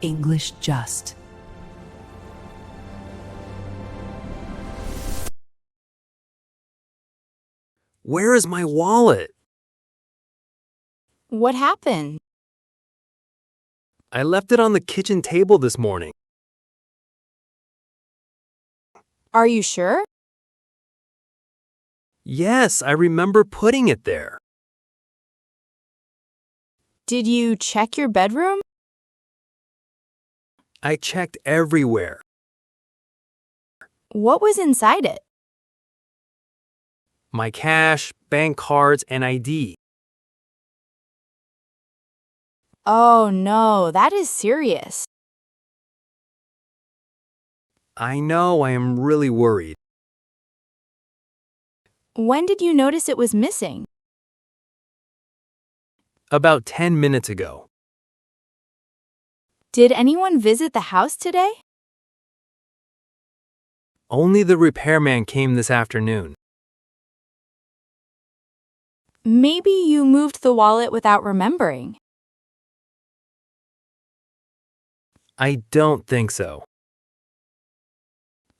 English Just. Where is my wallet? What happened? I left it on the kitchen table this morning. Are you sure? Yes, I remember putting it there. Did you check your bedroom? I checked everywhere. What was inside it? My cash, bank cards, and ID. Oh no, that is serious. I know, I am really worried. When did you notice it was missing? About 10 minutes ago. Did anyone visit the house today? Only the repairman came this afternoon. Maybe you moved the wallet without remembering. I don't think so.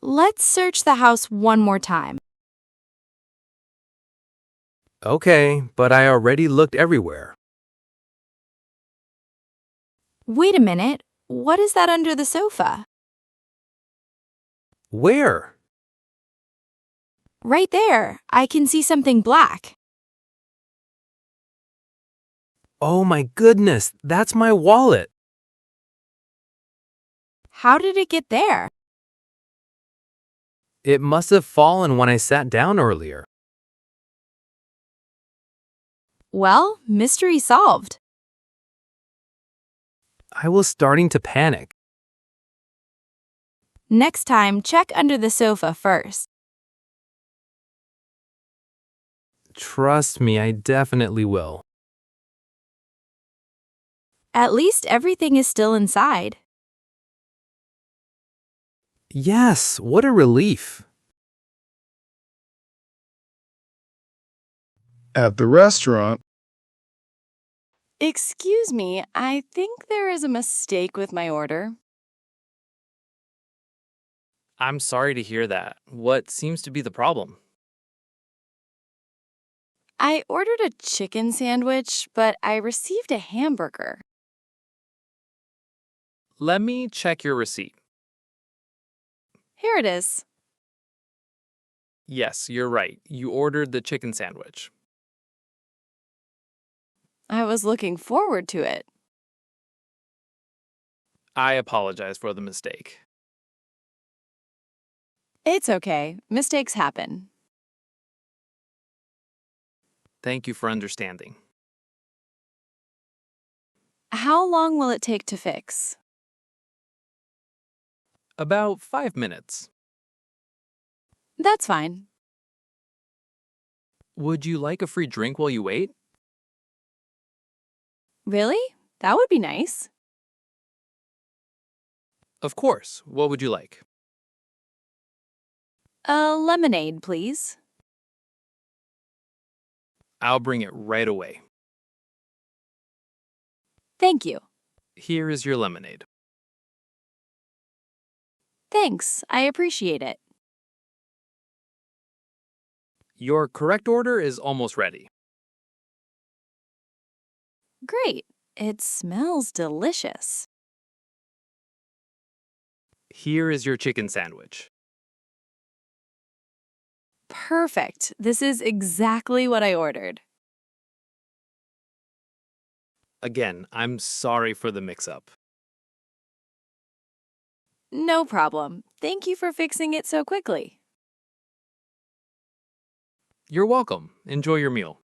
Let's search the house one more time. Okay, but I already looked everywhere. Wait a minute. What is that under the sofa? Where? Right there. I can see something black. Oh my goodness, that's my wallet. How did it get there? It must have fallen when I sat down earlier. Well, mystery solved. I was starting to panic. Next time, check under the sofa first. Trust me, I definitely will. At least everything is still inside. Yes, what a relief. At the restaurant, Excuse me, I think there is a mistake with my order. I'm sorry to hear that. What seems to be the problem? I ordered a chicken sandwich, but I received a hamburger. Let me check your receipt. Here it is. Yes, you're right. You ordered the chicken sandwich. I was looking forward to it. I apologize for the mistake. It's okay. Mistakes happen. Thank you for understanding. How long will it take to fix? About 5 minutes. That's fine. Would you like a free drink while you wait? Really? That would be nice. Of course. What would you like? A lemonade, please. I'll bring it right away. Thank you. Here is your lemonade. Thanks. I appreciate it. Your correct order is almost ready. Great. It smells delicious. Here is your chicken sandwich. Perfect. This is exactly what I ordered. Again, I'm sorry for the mix-up. No problem. Thank you for fixing it so quickly. You're welcome. Enjoy your meal.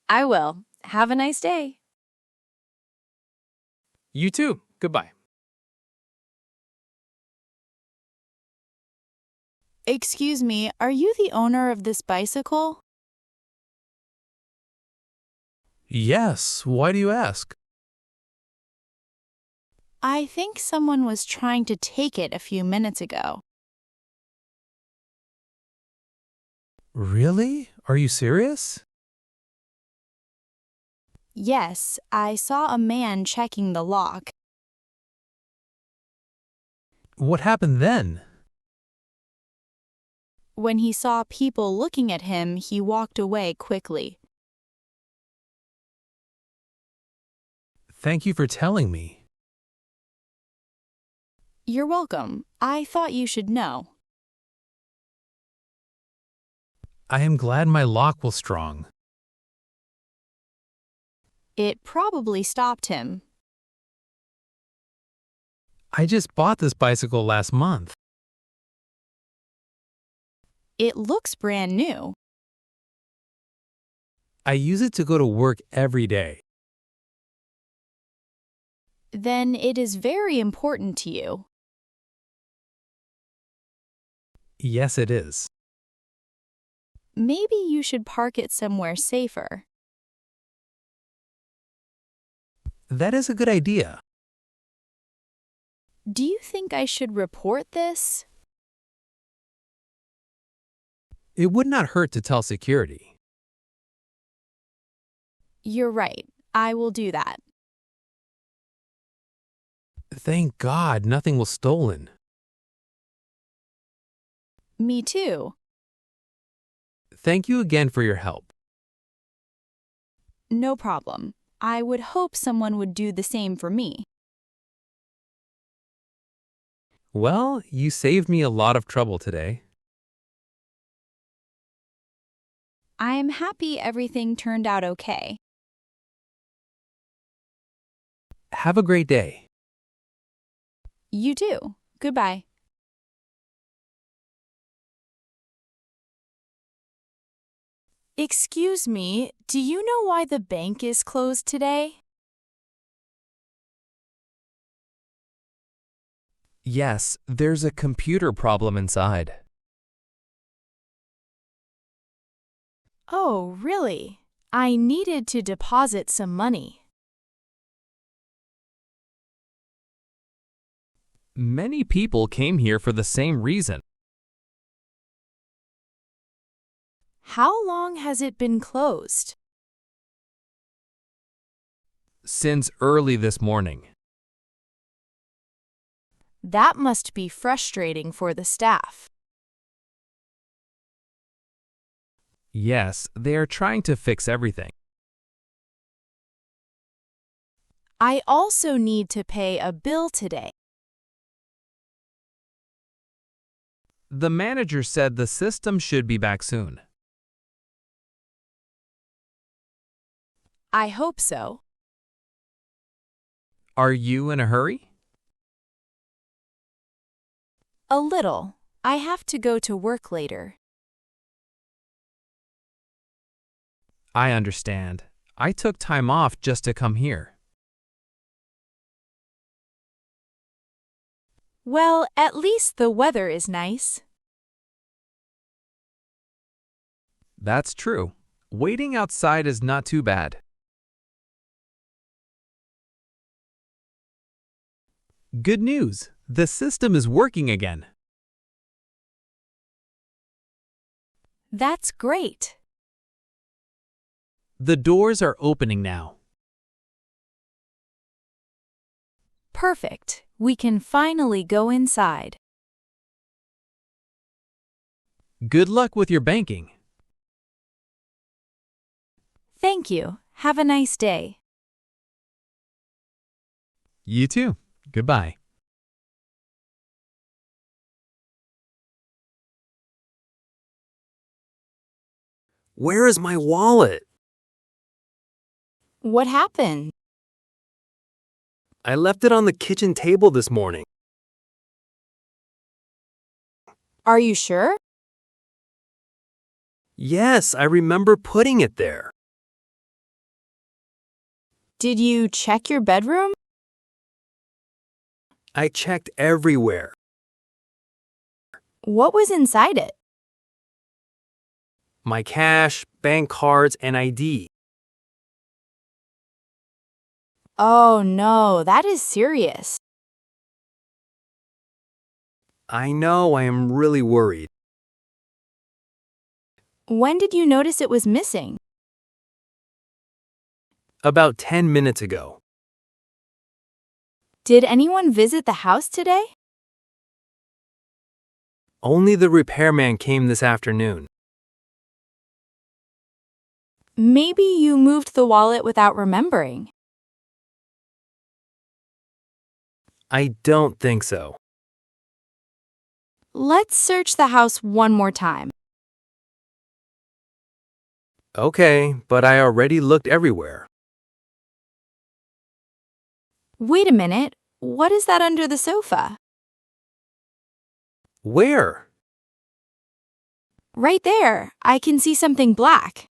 I will. Have a nice day. You too. Goodbye. Excuse me, are you the owner of this bicycle? Yes, why do you ask? I think someone was trying to take it a few minutes ago. Really? Are you serious? Yes, I saw a man checking the lock. What happened then? When he saw people looking at him, he walked away quickly. Thank you for telling me. You're welcome. I thought you should know. I am glad my lock was strong. It probably stopped him. I just bought this bicycle last month. It looks brand new. I use it to go to work every day. Then it is very important to you. Yes, it is. Maybe you should park it somewhere safer. That is a good idea. Do you think I should report this? It would not hurt to tell security. You're right. I will do that. Thank God nothing was stolen. Me too. Thank you again for your help. No problem. I would hope someone would do the same for me. Well, you saved me a lot of trouble today. I am happy everything turned out okay. Have a great day. You too. Goodbye. Excuse me, do you know why the bank is closed today? Yes, there's a computer problem inside. Oh, really? I needed to deposit some money. Many people came here for the same reason. How long has it been closed? Since early this morning. That must be frustrating for the staff. Yes, they are trying to fix everything. I also need to pay a bill today. The manager said the system should be back soon. I hope so. Are you in a hurry? A little. I have to go to work later. I understand. I took time off just to come here. Well, at least the weather is nice. That's true. Waiting outside is not too bad. Good news! The system is working again. That's great. The doors are opening now. Perfect. We can finally go inside. Good luck with your banking. Thank you. Have a nice day. You too. Goodbye. Where is my wallet? What happened? I left it on the kitchen table this morning. Are you sure? Yes, I remember putting it there. Did you check your bedroom? I checked everywhere. What was inside it? My cash, bank cards, and ID. Oh no, that is serious. I know, I am really worried. When did you notice it was missing? About 10 minutes ago. Did anyone visit the house today? Only the repairman came this afternoon. Maybe you moved the wallet without remembering. I don't think so. Let's search the house one more time. Okay, but I already looked everywhere. Wait a minute. What is that under the sofa? Where? Right there. I can see something black.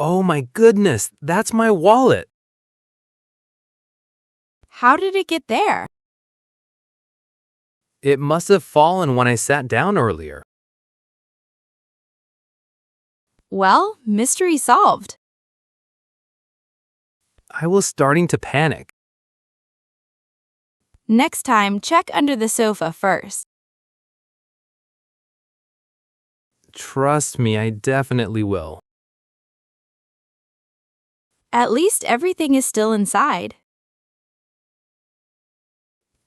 Oh my goodness, that's my wallet. How did it get there? It must have fallen when I sat down earlier. Well, mystery solved. I was starting to panic. Next time, check under the sofa first. Trust me, I definitely will. At least everything is still inside.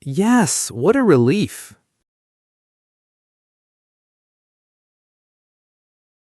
Yes, what a relief.